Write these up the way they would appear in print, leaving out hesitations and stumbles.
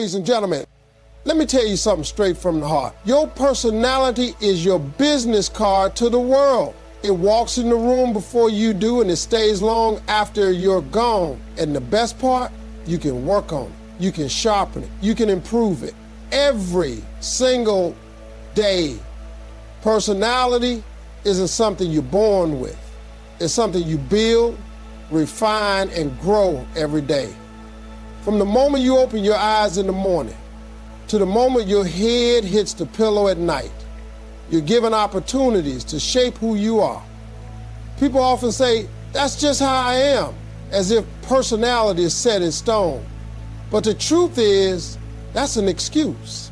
ladies and gentlemen, let me tell you something straight from the heart. Your personality is your business card to the world. It walks in the room before you do, and it stays long after you're gone. And the best part, you can work on it. You can sharpen it. You can improve it. Every single day. Personality isn't something you're born with. It's something you build, refine, and grow every day. From the moment you open your eyes in the morning to the moment your head hits the pillow at night, you're given opportunities to shape who you are. People often say, that's just how I am, as if personality is set in stone. But the truth is, that's an excuse.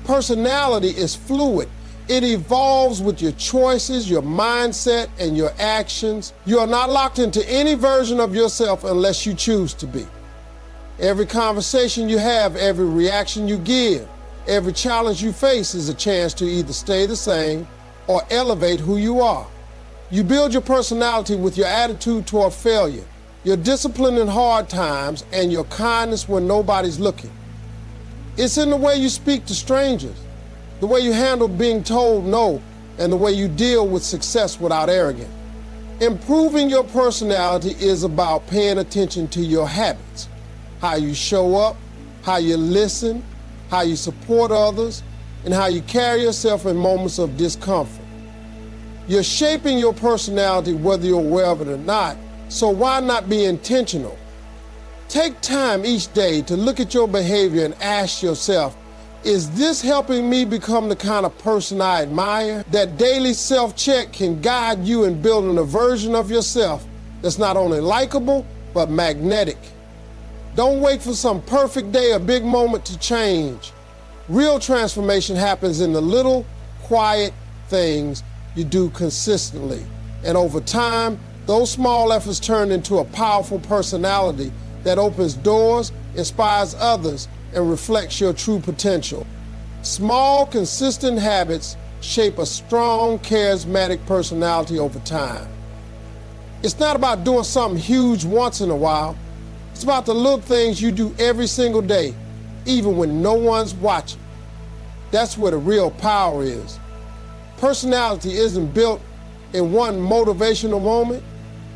Personality is fluid. It evolves with your choices, your mindset, and your actions. You are not locked into any version of yourself unless you choose to be. Every conversation you have, every reaction you give, every challenge you face is a chance to either stay the same or elevate who you are. You build your personality with your attitude toward failure, your discipline in hard times, and your kindness when nobody's looking. It's in the way you speak to strangers, the way you handle being told no, and the way you deal with success without arrogance. Improving your personality is about paying attention to your habits, how you show up, how you listen, how you support others, and how you carry yourself in moments of discomfort. You're shaping your personality whether you're aware of it or not, so why not be intentional? Take time each day to look at your behavior and ask yourself, is this helping me become the kind of person I admire? That daily self-check can guide you in building a version of yourself that's not only likable, but magnetic. Don't wait for some perfect day or big moment to change. Real transformation happens in the little, quiet things you do consistently. And over time, those small efforts turn into a powerful personality that opens doors, inspires others, and reflects your true potential. Small, consistent habits shape a strong, charismatic personality over time. It's not about doing something huge once in a while. It's about the little things you do every single day, even when no one's watching. That's where the real power is. Personality isn't built in one motivational moment.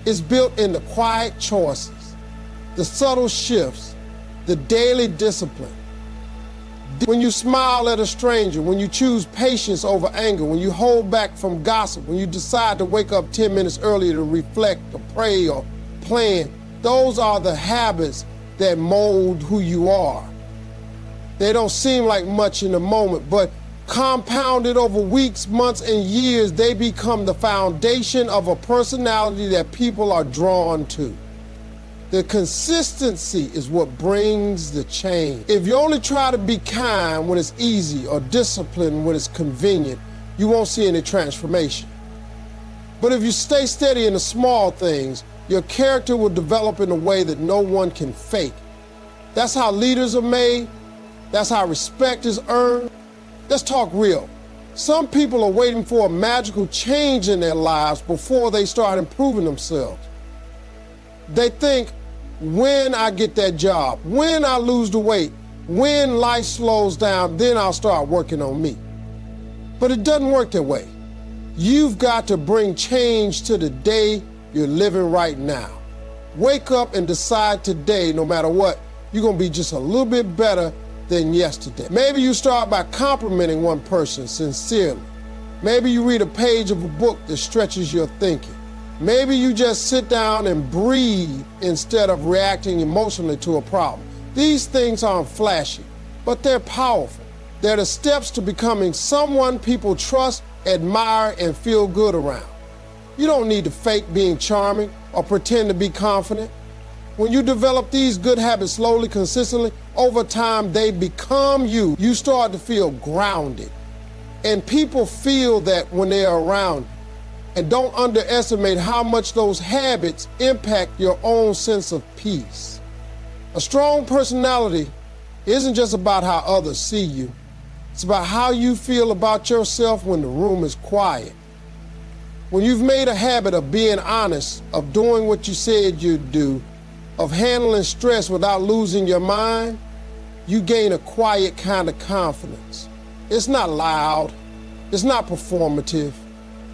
It's built in the quiet choices, the subtle shifts, the daily discipline. When you smile at a stranger, when you choose patience over anger, when you hold back from gossip, when you decide to wake up 10 minutes earlier to reflect or pray or plan, those are the habits that mold who you are. They don't seem like much in the moment, but compounded over weeks, months, and years, they become the foundation of a personality that people are drawn to. The consistency is what brings the change. If you only try to be kind when it's easy or disciplined when it's convenient, you won't see any transformation. But if you stay steady in the small things, your character will develop in a way that no one can fake. That's how leaders are made. That's how respect is earned. Let's talk real. Some people are waiting for a magical change in their lives before they start improving themselves. They think, when I get that job, when I lose the weight, when life slows down, then I'll start working on me. But it doesn't work that way. You've got to bring change to the day you're living right now. Wake up and decide today, no matter what, you're gonna be just a little bit better than yesterday. Maybe you start by complimenting one person sincerely. Maybe you read a page of a book that stretches your thinking. Maybe you just sit down and breathe instead of reacting emotionally to a problem. These things aren't flashy, but they're powerful. They're the steps to becoming someone people trust, admire, and feel good around. You don't need to fake being charming or pretend to be confident. When you develop these good habits slowly, consistently, over time, they become you. You start to feel grounded. And people feel that when they're around you. And don't underestimate how much those habits impact your own sense of peace. A strong personality isn't just about how others see you. It's about how you feel about yourself when the room is quiet. When you've made a habit of being honest, of doing what you said you'd do, of handling stress without losing your mind, you gain a quiet kind of confidence. It's not loud, it's not performative,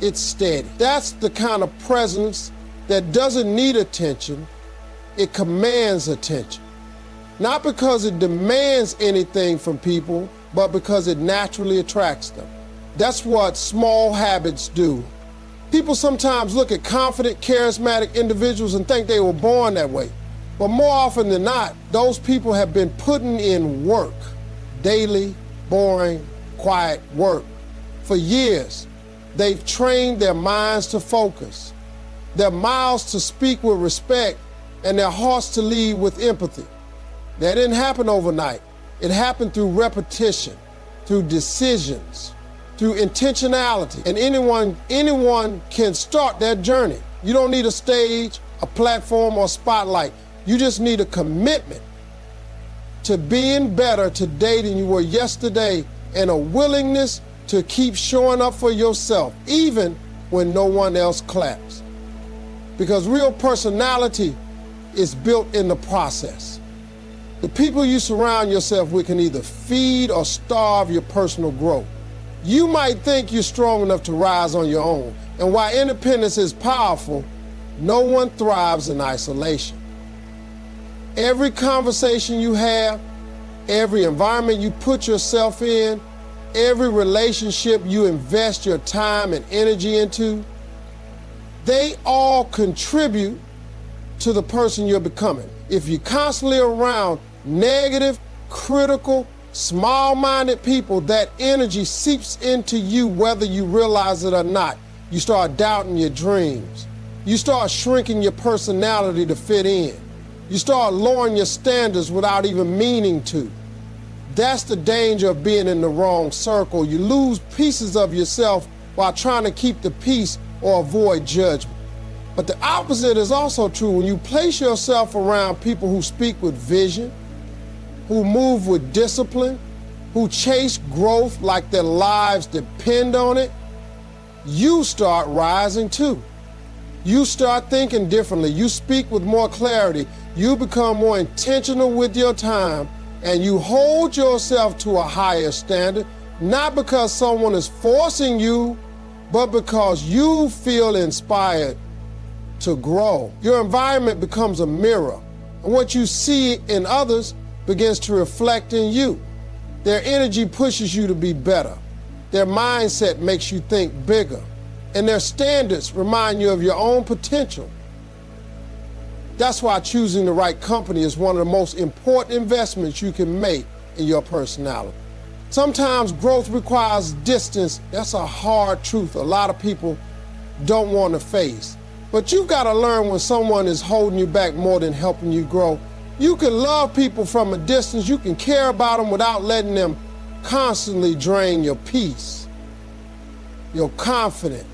it's steady. That's the kind of presence that doesn't need attention, it commands attention. Not because it demands anything from people, but because it naturally attracts them. That's what small habits do. People sometimes look at confident, charismatic individuals and think they were born that way. But more often than not, those people have been putting in work, daily, boring, quiet work. For years, they've trained their minds to focus, their mouths to speak with respect, and their hearts to lead with empathy. That didn't happen overnight. It happened through repetition, through decisions, through intentionality. And anyone can start that journey. You don't need a stage, a platform, or a spotlight. You just need a commitment to being better today than you were yesterday, and a willingness to keep showing up for yourself, even when no one else claps. Because real personality is built in the process. The people you surround yourself with can either feed or starve your personal growth. You might think you're strong enough to rise on your own, and while independence is powerful, no one thrives in isolation. Every conversation you have, every environment you put yourself in, every relationship you invest your time and energy into, they all contribute to the person you're becoming. If you're constantly around negative, critical, small-minded people, that energy seeps into you whether you realize it or not. You start doubting your dreams. You start shrinking your personality to fit in. You start lowering your standards without even meaning to. That's the danger of being in the wrong circle. You lose pieces of yourself while trying to keep the peace or avoid judgment. But the opposite is also true. When you place yourself around people who speak with vision, who move with discipline, who chase growth like their lives depend on it, you start rising too. You start thinking differently. You speak with more clarity. You become more intentional with your time, and you hold yourself to a higher standard, not because someone is forcing you, but because you feel inspired to grow. Your environment becomes a mirror, and what you see in others begins to reflect in you. Their energy pushes you to be better. Their mindset makes you think bigger, and their standards remind you of your own potential. That's why choosing the right company is one of the most important investments you can make in your personality. Sometimes growth requires distance. That's a hard truth a lot of people don't want to face. But you've got to learn when someone is holding you back more than helping you grow. You can love people from a distance. You can care about them without letting them constantly drain your peace, your confidence,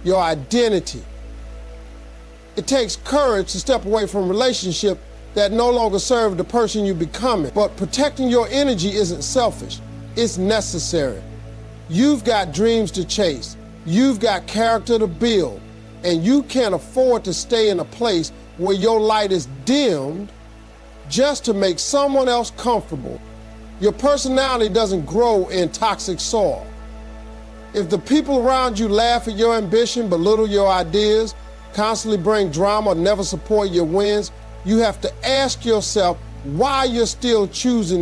your identity. It takes courage to step away from a relationship that no longer serve the person you're becoming. But protecting your energy isn't selfish, it's necessary. You've got dreams to chase, you've got character to build, and you can't afford to stay in a place where your light is dimmed just to make someone else comfortable. Your personality doesn't grow in toxic soil. If the people around you laugh at your ambition, belittle your ideas, constantly bring drama, never support your wins, you have to ask yourself why you're still choosing